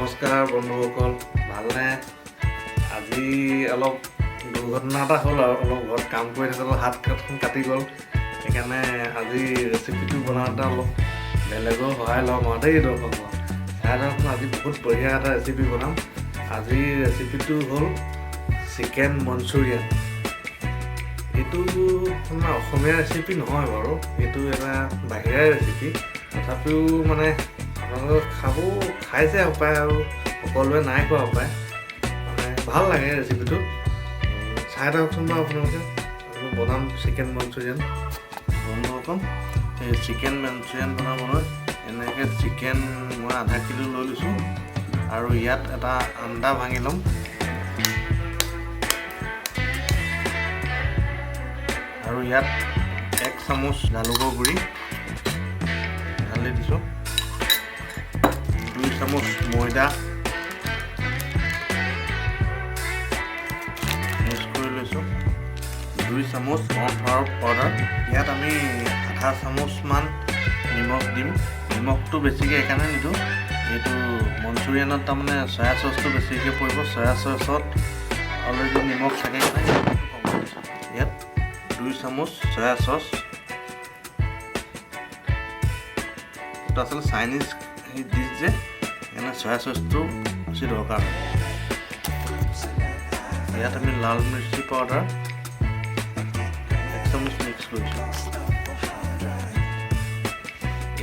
নমস্কাৰ বন্ধুসকল, ভালনে? আজি অলপ দুৰ্ঘটনা এটা হ'ল আৰু অলপ ঘৰত কাম কৰি থাকোঁতে হাতখন কাটি গ'ল। সেইকাৰণে আজি ৰেচিপিটো বনাওঁতে অলপ বেলেগৰ সহায় ল'ম আৰু দেই দৰ্শক। আজি বহুত বঢ়িয়া এটা ৰেচিপি বনাম। আজিৰ ৰেচিপিটো হ'ল চিকেন মঞ্চুৰিয়ান। এইটো আমাৰ অসমীয়া ৰেচিপি নহয় বাৰু, এইটো এটা বাহিৰা ৰেচিপি। তথাপিও মানে আপোনালোকে খাইছে হপায় আৰু সকলোৱে নাই খোৱা হপায়, মানে ভাল লাগে ৰেচিপিটো। চাই থাককচোন বাৰু আপোনালোকে। বনাম চিকেন মঞ্চুৰিয়ান। বন্ধুসকল, এই চিকেন মঞ্চুৰিয়ান বনাবলৈ এনেকৈ চিকেন মই আধা কিলো লৈ লৈছোঁ আৰু ইয়াত এটা আন্দা ভাঙি ল'ম। আৰু ইয়াত 1 চামুচ জালুকৰ গুড়ি ঢালি দিছোঁ, 2 চামুচ ময়দা মিক্স কৰি লৈছোঁ, 2 চামুচ কৰ্ণফ্লাৱাৰ পাউডাৰ। ইয়াত আমি আধা চামুচমান নিমখ দিম। নিমখটো বেছিকৈ সেইকাৰণে নিদিওঁ, এইটো মঞ্চুৰিয়ানত তাৰমানে চয়া চচটো বেছিকৈ পৰিব। চয়া চচত অলৰেডি নিমখ থাকে কাৰণে ইয়াত 2 চামুচ চয়া চচ। এইটো আচলতে চাইনিজ ডিছ যে, সেইকাৰণে চয়া চচটো বেছি দৰকাৰ হয়। ইয়াত আমি লাল মিৰ্চি পাউডাৰ 1 চামুচ মিক্স কৰিছোঁ।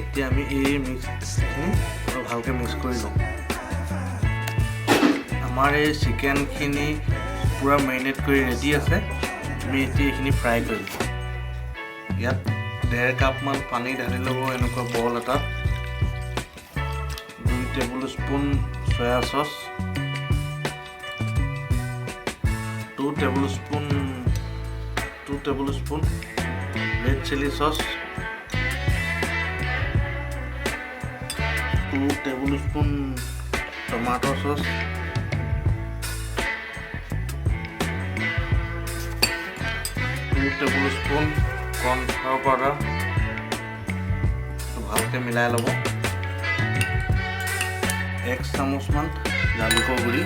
এতিয়া আমি এই মিক্সখিনি অলপ ভালকৈ মিক্স কৰি লওঁ। আমাৰ এই চিকেনখিনি পূৰা মেৰিনেট কৰি ৰেডি আছে। আমি এতিয়া এইখিনি ফ্ৰাই কৰিম। ইয়াত 1.5 কাপমান পানী ঢালি ল'ব এনেকুৱা বল এটাত। 2 tablespoon soya sauce, 2 tablespoon red chilli sauce, 2 tablespoon tomato sauce, 2 tablespoon cornflour powder. ভালকৈ মিলাই ল'ব। 1 চামুচমান জালুকৰ গুড়ি,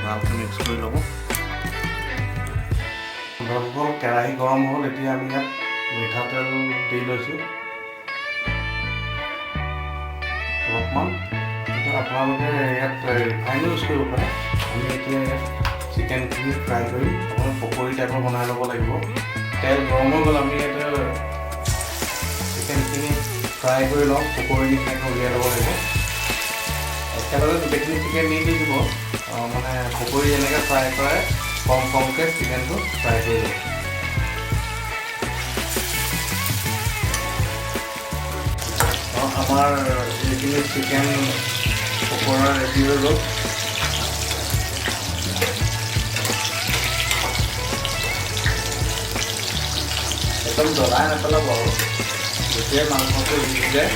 ভালকৈ মিক্স কৰি ল'ব। কেৰাহী গৰম হ'ল, এতিয়া আমি ইয়াত মিঠাতেল দি লৈছোঁ অলপমান। আপোনালোকে ইয়াত ৰিফাইনো ইউজ কৰিব পাৰে। আমি এতিয়া চিকেনখিনি ফ্ৰাই কৰি অকণমান পকৰী টাইপৰ বনাই ল'ব লাগিব। তেল গৰম হৈ গ'ল, আমি ইয়াতে চিকেনখিনি ফ্ৰাই কৰি লওঁ, পকৰী নিচিনাকৈ উলিয়াই ল'ব লাগিব। একেলগে গোটেইখিনি চিকেন দি দিব, মানে পকৰী এনেকৈ ফ্ৰাই কৰে কমকৈ চিকেনটো ফ্ৰাই কৰি লওঁ। আমাৰ এইখিনি চিকেন পকৰা ৰেডি হৈ গ'ল। একদম জ্বলাই নেপেলাব আৰু, যেতিয়াই মাংসটো দি যায়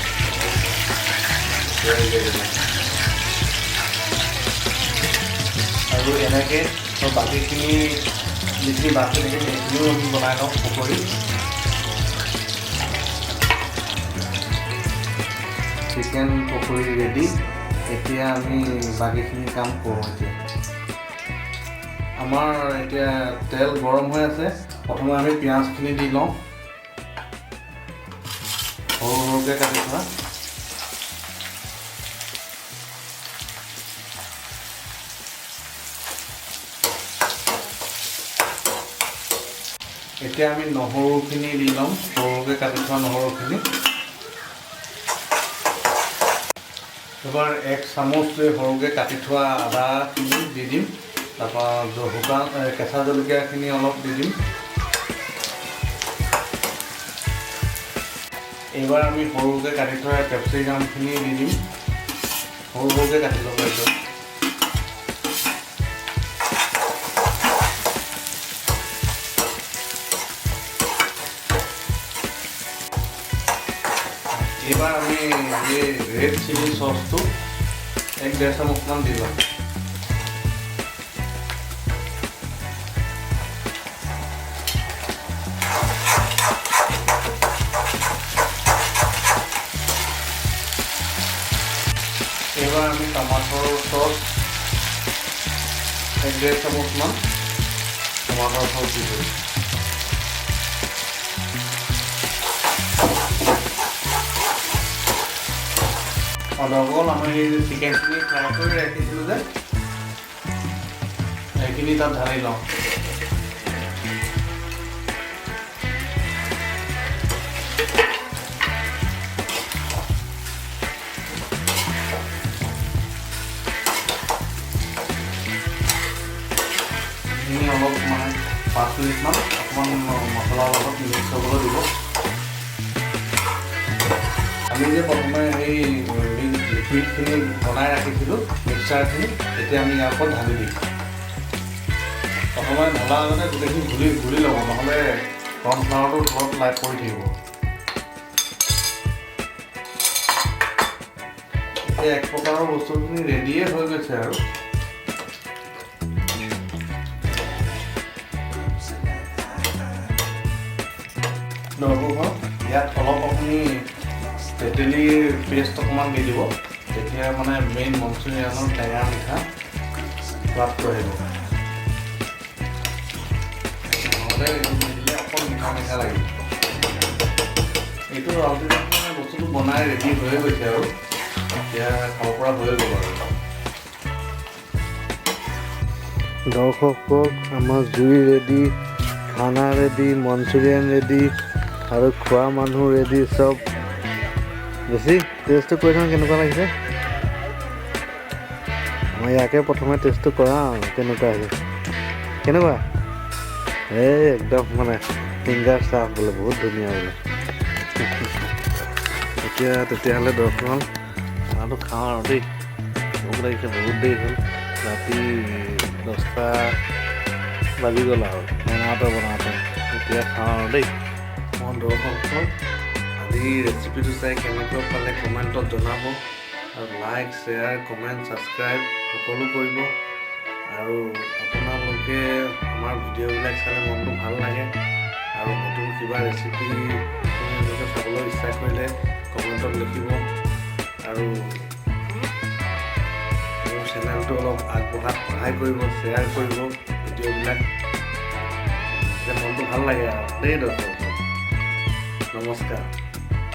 আৰু এনেকৈ বাকীখিনি যিখিনি বাকী থাকে সেইখিনিও আমি বনাই লওঁ পকৰী। চিকেন পকৰী ৰেডি। এতিয়া আমি বাকীখিনি কাম কৰোঁ। আমাৰ এতিয়া তেল গৰম হৈ আছে। প্ৰথমে আমি পিঁয়াজখিনি দি লওঁ, সৰু সৰুকৈ কাটি থোৱা। এতিয়া আমি নহৰুখিনি দি ল'ম, সৰুকৈ কাটি থোৱা নহৰুখিনি। এবাৰ 1 চামুচ সৰুকৈ কাটি থোৱা আদাখিনি দি দিম। তাৰপৰা শুকান কেঁচা জলকীয়াখিনি অলপ দি দিম। এইবাৰ আমি সৰুকৈ কাটি থোৱা কেপচিকামখিনি দি দিম। সৰু সৰুকৈ কাটি ল'ব এইটো। এইবাৰ আমি এই ৰেড চিলি চচটো 1-1.5 চামুচমান দি ল'ম। এইবাৰ আমি টমাটৰ চচ 1.5 চামুচমান টমাটৰ চচ দিছোঁ। দৰকল আমি চিকেনখিনি ফ্ৰাই কৰি ৰাখিছিলোঁ যে সেইখিনি তাত ঢালি লওঁ। অলপ মানে 5 মিনিটমান অকণমান মছলাৰ লগত মিক্স হ'বলৈ দিব। আমি যে প্ৰথমে সেই লিকুইডখিনি বনাই ৰাখিছিলোঁ মিক্সাৰখিনি, এতিয়া আমি ইয়াৰ ওপৰত ঢালি দিম। প্ৰথমে ঢলাৰ আগতে গোটেইখিনি ঘূলি ল'ব, নহ'লে কৰ্ণফ্লাৱাৰটো তলত লাইট পৰি থাকিব। এতিয়া এক প্ৰকাৰৰ বস্তুখিনি ৰেডিয়ে হৈ গৈছে আৰু। দৰকল ইয়াত অলপ আপুনি তেতেলীৰ পেষ্ট অকণমান দি দিব, তেতিয়া মানে মেইন মঞ্চুৰিয়ানৰ টেঙা মিঠা সোৱাদটো আহিব। নহ'লে দিলে অকল মিঠা মিঠা লাগিব। এইটো আল্টিমেটলি মানে বস্তুটো বনাই ৰেডি হৈয়ে গৈছে আৰু এতিয়া খাব পৰা হৈয়ে গ'ল আৰু। দৰ্শকক আমাৰ জুই ৰেডি, খানা ৰেডি, মঞ্চুৰিয়ান ৰেডি আৰু খোৱা মানুহ ৰেডি চব। বেছি টেষ্টটো কৰি চাওঁ কেনেকুৱা লাগিছে। মই ইয়াকে প্ৰথমে টেষ্টটো কৰাওঁ কেনেকুৱা হৈছে। কেনেকুৱা? একদম মানে ফিংগাৰ চাফ বোলে, বহুত ধুনীয়া বোলে। এতিয়া তেতিয়াহ'লে দৰ্শক খানাটো খাওঁ আৰু দেই। ভোক লাগিছে, বহুত দেৰি হ'ল, ৰাতি 10টা বাজি গ'ল আৰু বনাওঁতে। এতিয়া খাওঁ আৰু দেই। মই দৰ্শকক আজি ৰেচিপিটো চাই কেনেকুৱা পালে কমেণ্টত জনাব, আৰু লাইক, শ্বেয়াৰ, কমেণ্ট, ছাবস্ক্ৰাইব সকলো কৰিব। আৰু আপোনালোকে আমাৰ ভিডিঅ'বিলাক চালে মনটো ভাল লাগে, আৰু নতুন কিবা ৰেচিপি আপোনালোকে চাবলৈ ইচ্ছা কৰিলে কমেণ্টত লিখিব, আৰু মোৰ চেনেলটো অলপ আগবঢ়াত সহায় কৰিব, শ্বেয়াৰ কৰিব ভিডিঅ'বিলাক, মনটো ভাল লাগে আৰু দেই দৰ্শক। নমস্কাৰ।